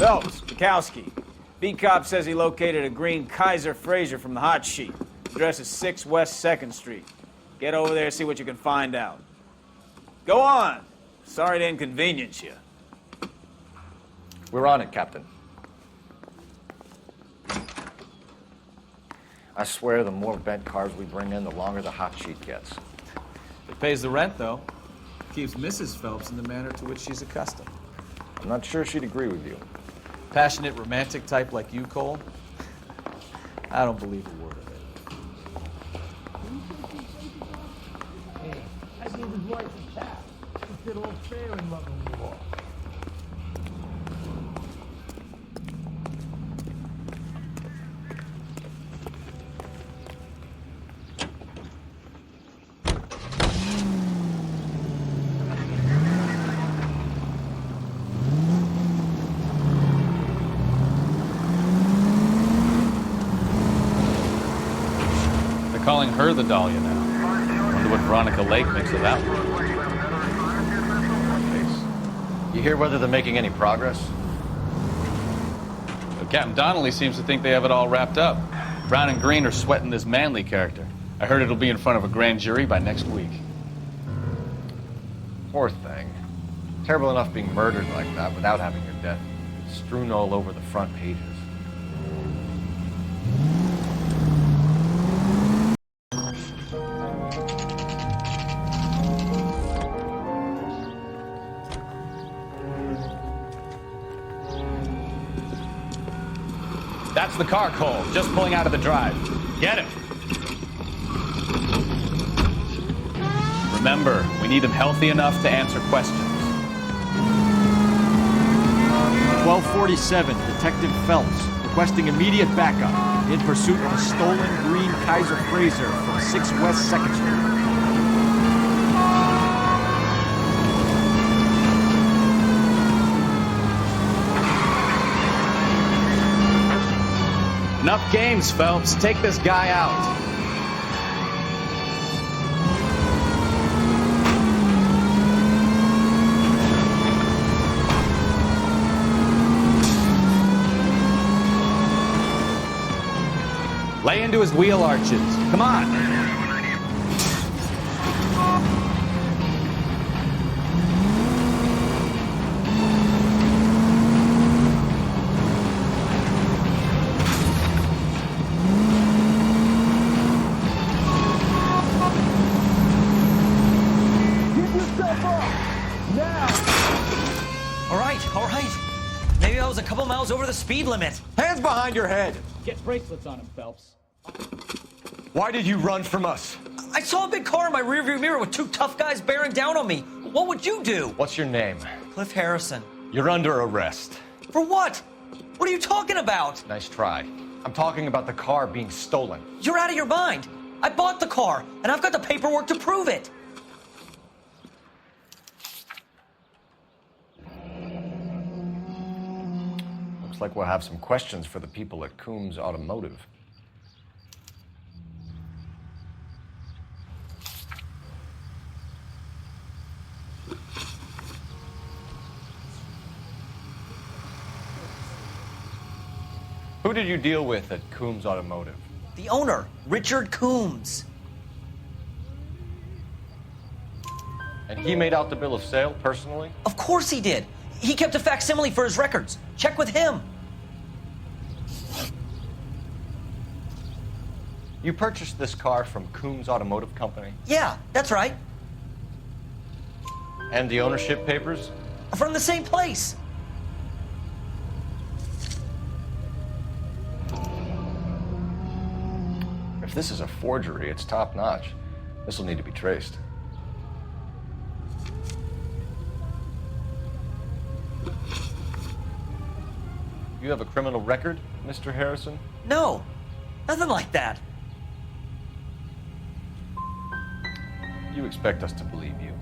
Phelps, Bukowski. B-Cop says he located a green Kaiser Fraser from the hot sheet. Address is 6 West 2nd Street. Get over there, see what you can find out. Go on. Sorry to inconvenience you. We're on it, Captain. I swear the more bent cars we bring in, the longer the hot sheet gets. It pays the rent, though. Keeps Mrs. Phelps in the manner to which she's accustomed. I'm not sure she'd agree with you. Passionate, romantic type like you, Cole? I don't believe a word of it. Hey, I gave his wife a tap. He said all fair in love and war. Calling her the Dahlia now. Wonder what Veronica Lake thinks of that one. You hear whether they're making any progress? But Captain Donnelly seems to think they have it all wrapped up. Brown and Green are sweating this Manley character. I heard it'll be in front of a grand jury by next week. Poor thing. Terrible enough being murdered like that without having your death strewn all over the front pages. That's the car, Cole. Just pulling out of the drive. Get him. Remember, we need him healthy enough to answer questions. 1247, Detective Phelps, requesting immediate backup in pursuit of a stolen green Kaiser Fraser from 6 West 2nd Street. Enough games, Phelps. Take this guy out. Lay into his wheel arches. Come on. All right. Maybe I was a couple miles over the speed limit. Hands behind your head! Get bracelets on him, Phelps. Why did you run from us? I saw a big car in my rearview mirror with two tough guys bearing down on me. What would you do? What's your name? Cliff Harrison. You're under arrest. For what? What are you talking about? Nice try. I'm talking about the car being stolen. You're out of your mind. I bought the car, and I've got the paperwork to prove it. Looks like we'll have some questions for the people at Coombs Automotive. Who did you deal with at Coombs Automotive? The owner, Richard Coombs. And he made out the bill of sale personally? Of course he did. He kept a facsimile for his records. Check with him. You purchased this car from Coombs Automotive Company? Yeah, that's right. And the ownership papers? From the same place. If this is a forgery, it's top-notch. This will need to be traced. You have a criminal record, Mr. Harrison? No, nothing like that. You expect us to believe you.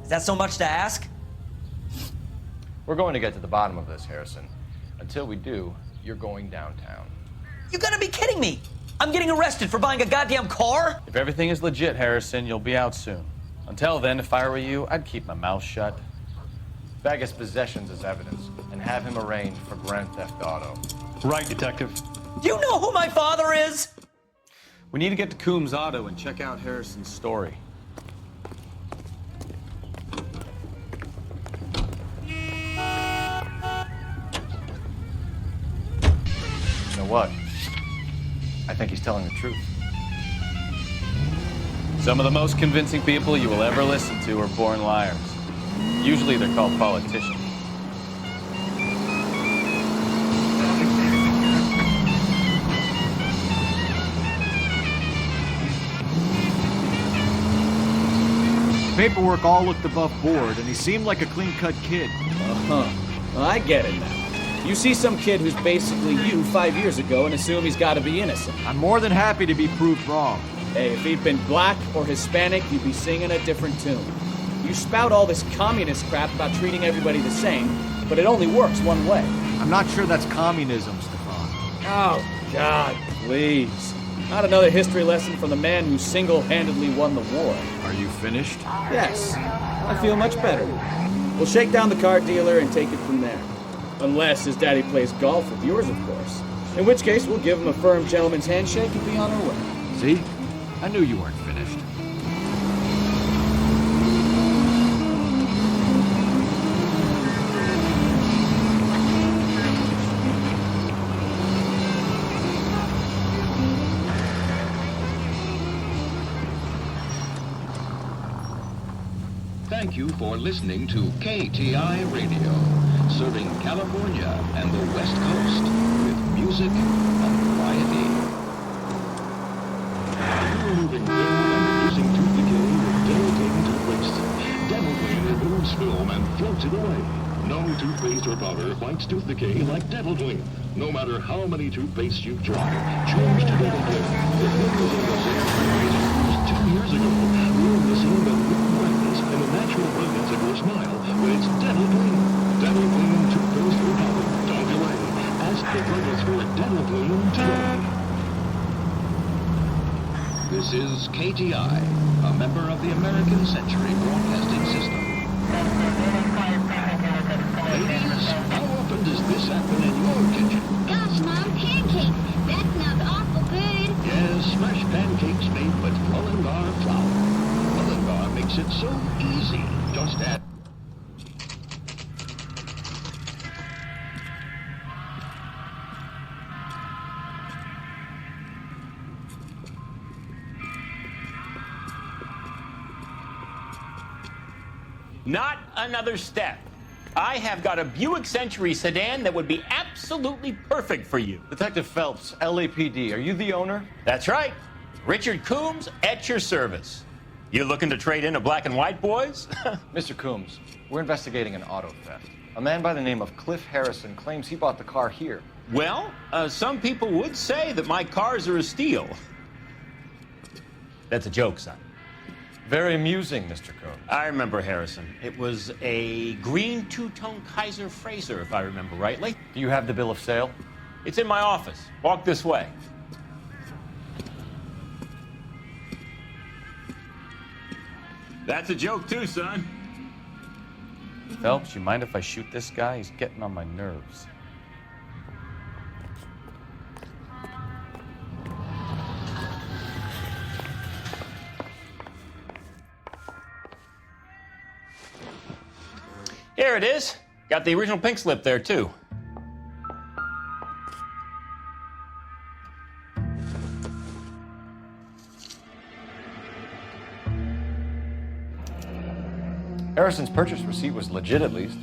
Is that so much to ask? We're going to get to the bottom of this, Harrison. Until we do, you're going downtown. You gotta be kidding me! I'm getting arrested for buying a goddamn car? If everything is legit, Harrison, you'll be out soon. Until then, if I were you, I'd keep my mouth shut. bag his possessions as evidence, and have him arraigned for grand theft auto. Right, Detective. Do you know who my father is? We need to get to Coombs Auto and check out Harrison's story. You know what? I think he's telling the truth. Some of the most convincing people you will ever listen to are born liars. Usually they're called politicians. Paperwork all looked above board, and he seemed like a clean-cut kid. Uh-huh. Well, I get it now. You see some kid who's basically you 5 years ago and assume he's got to be innocent. I'm more than happy to be proved wrong. Hey, if he'd been black or Hispanic, you'd be singing a different tune. You spout all this communist crap about treating everybody the same, but it only works one way. I'm not sure that's communism, Stefan. Oh, God, please. Not another history lesson from the man who single-handedly won the war. Are you finished? Yes, I feel much better. We'll shake down the car dealer and take it from there. Unless his daddy plays golf with yours, of course. In which case, we'll give him a firm gentleman's handshake and be on our way. See? I knew you weren't finished. Thank you for listening to KTI Radio, serving California and the West Coast with music and variety. You're moving film and producing tooth decay with Devil Clean toothpaste. Devil Clean removes film and floats it away. No toothpaste or powder fights tooth decay like Devil Clean. No matter how many toothpastes you've tried, change to Devil Clean. The film was in the same toothpaste used 2 years ago. We're missing the brightness and the natural brilliance of your smile when it's Devil Clean. Devil Clean toothpaste or powder. Don't delay. Ask the brightness for Devil Clean today. This is KTI, a member of the American Century Broadcasting System. Ladies, how often does this happen in your kitchen? Gosh, Mom, pancakes. That smells awful good. Yes, smash pancakes made with Mullingar flour. Mullingar makes it so easy. Just add... Not another step. I have got a Buick Century sedan that would be absolutely perfect for you. Detective Phelps, LAPD, are you the owner? That's right. Richard Coombs at your service. You looking to trade in a black and white, boys? Mr. Coombs, we're investigating an auto theft. A man by the name of Cliff Harrison claims he bought the car here. Well, some people would say that my cars are a steal. That's a joke, son. Very amusing, Mr. Coombs. I remember Harrison. It was a green two-tone Kaiser Frazer, if I remember rightly. Do you have the bill of sale? It's in my office. Walk this way. That's a joke too, son. Phelps, you mind if I shoot this guy? He's getting on my nerves. Here it is. Got the original pink slip there, too. Harrison's purchase receipt was legit, at least.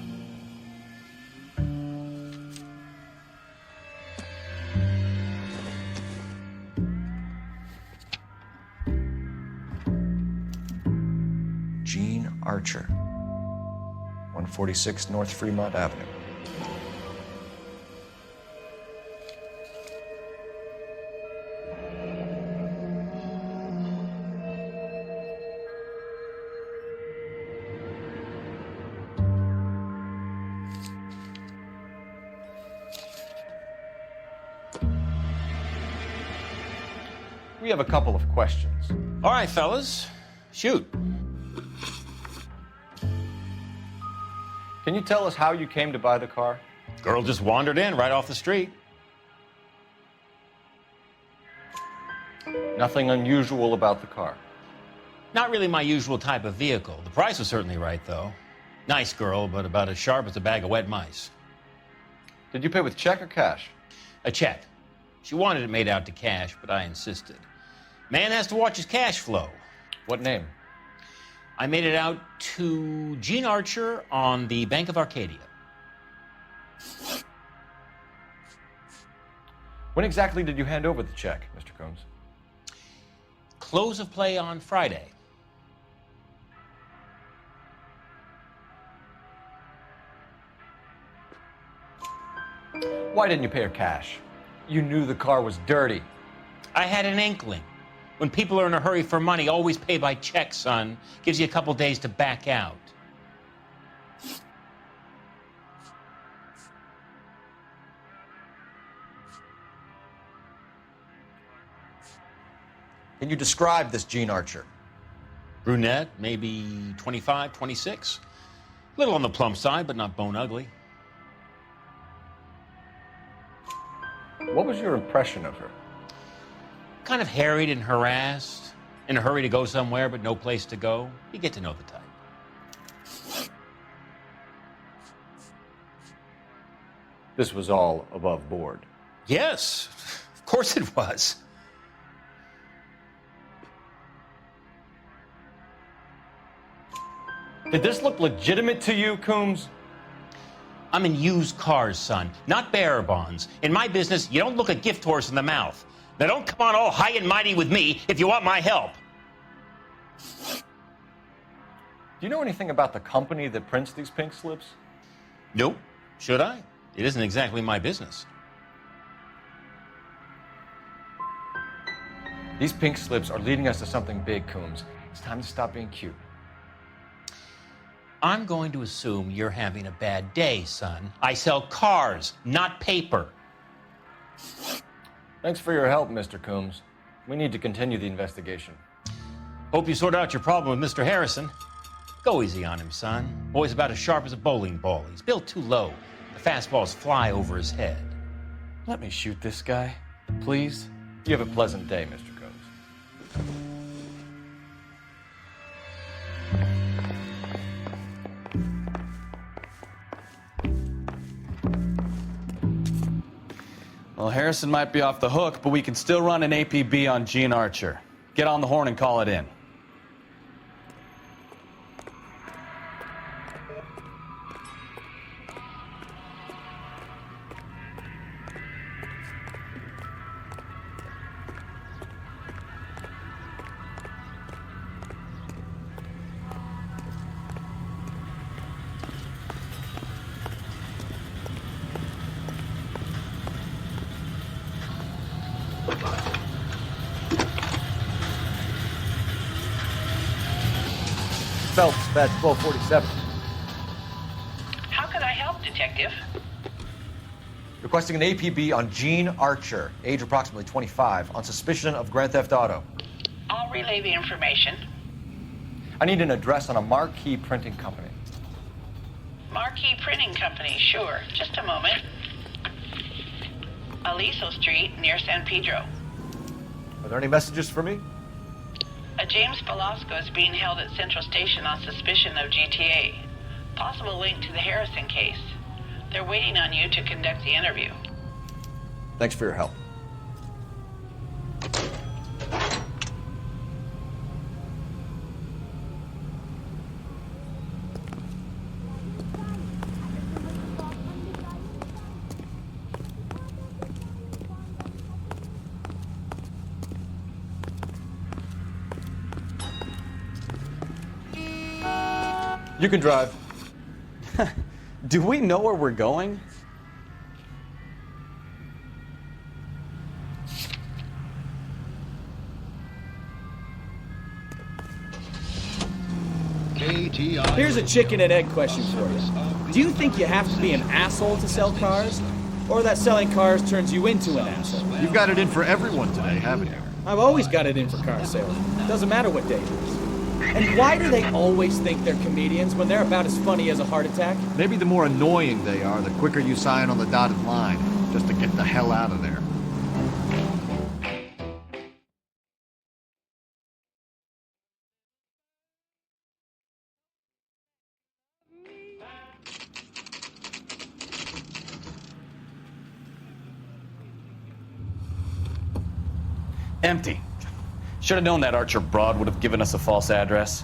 Gene Archer, 146 North Fremont Avenue. We have a couple of questions. All right, fellas. Shoot. Can you tell us how you came to buy the car? Girl just wandered in right off the street. Nothing unusual about the car. Not really my usual type of vehicle. The price was certainly right, though. Nice girl, but about as sharp as a bag of wet mice. Did you pay with check or cash? A check. She wanted it made out to cash, but I insisted. Man has to watch his cash flow. What name? I made it out to Gene Archer on the Bank of Arcadia. When exactly did you hand over the check, Mr. Combs? Close of play on Friday. Why didn't you pay her cash? You knew the car was dirty. I had an inkling. When people are in a hurry for money, always pay by check, son. Gives you a couple days to back out. Can you describe this Gene Archer? Brunette, maybe 25, 26. Little on the plump side, but not bone ugly. What was your impression of her? Kind of harried and harassed. In a hurry to go somewhere, but no place to go. You get to know the type. This was all above board. Yes, of course it was. Did this look legitimate to you, Coombs? I'm in used cars, son, not bearer bonds. In my business, you don't look a gift horse in the mouth. Now don't come on all high and mighty with me if you want my help. Do you know anything about the company that prints these pink slips? Nope. Should I? It isn't exactly my business. These pink slips are leading us to something big, Coombs. It's time to stop being cute. I'm going to assume you're having a bad day, son. I sell cars, not paper. Thanks for your help, Mr. Coombs. We need to continue the investigation. Hope you sort out your problem with Mr. Harrison. Go easy on him, son. Boy's about as sharp as a bowling ball. He's built too low. The fastballs fly over his head. Let me shoot this guy, please. You have a pleasant day, Mr. Combs. Well, Harrison might be off the hook, but we can still run an APB on Gene Archer. Get on the horn and call it in. Ép.7, 1247. How can I help, Detective? Requesting an APB on Gene Archer, age approximately 25, on suspicion of grand theft auto. I'll relay the information. I need an address on a marquee printing company. Marquee Printing Company, sure. Just a moment. Aliso Street, near San Pedro. Are there any messages for me? A James Velasco is being held at Central Station on suspicion of GTA. Possible link to the Harrison case. They're waiting on you to conduct the interview. Thanks for your help. You can drive. Do we know where we're going? Here's a chicken and egg question for you. Do you think you have to be an asshole to sell cars? Or that selling cars turns you into an asshole? You've got it in for everyone today, haven't you? I've always got it in for car sales. Doesn't matter what day it is. And why do they always think they're comedians when they're about as funny as a heart attack? Maybe the more annoying they are, the quicker you sign on the dotted line, just to get the hell out of there. Empty. Should have known that Archer broad would have given us a false address.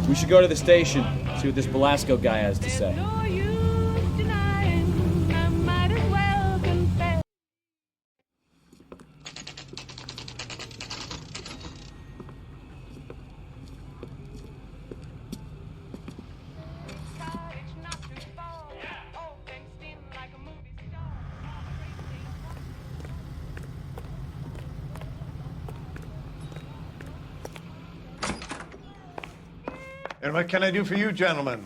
We should go to the station, see what this Belasco guy has to say. And what can I do for you, gentlemen?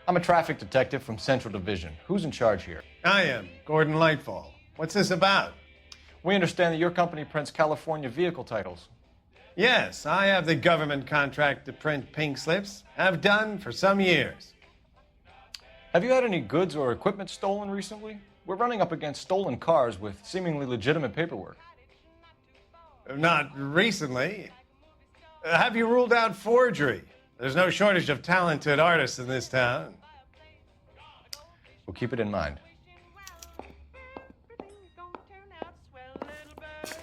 I'm a traffic detective from Central Division. Who's in charge here? I am, Gordon Lightfall. What's this about? We understand that your company prints California vehicle titles. Yes, I have the government contract to print pink slips. Have done for some years. Have you had any goods or equipment stolen recently? We're running up against stolen cars with seemingly legitimate paperwork. Not recently. Have you ruled out forgery? There's no shortage of talented artists in this town. We'll keep it in mind.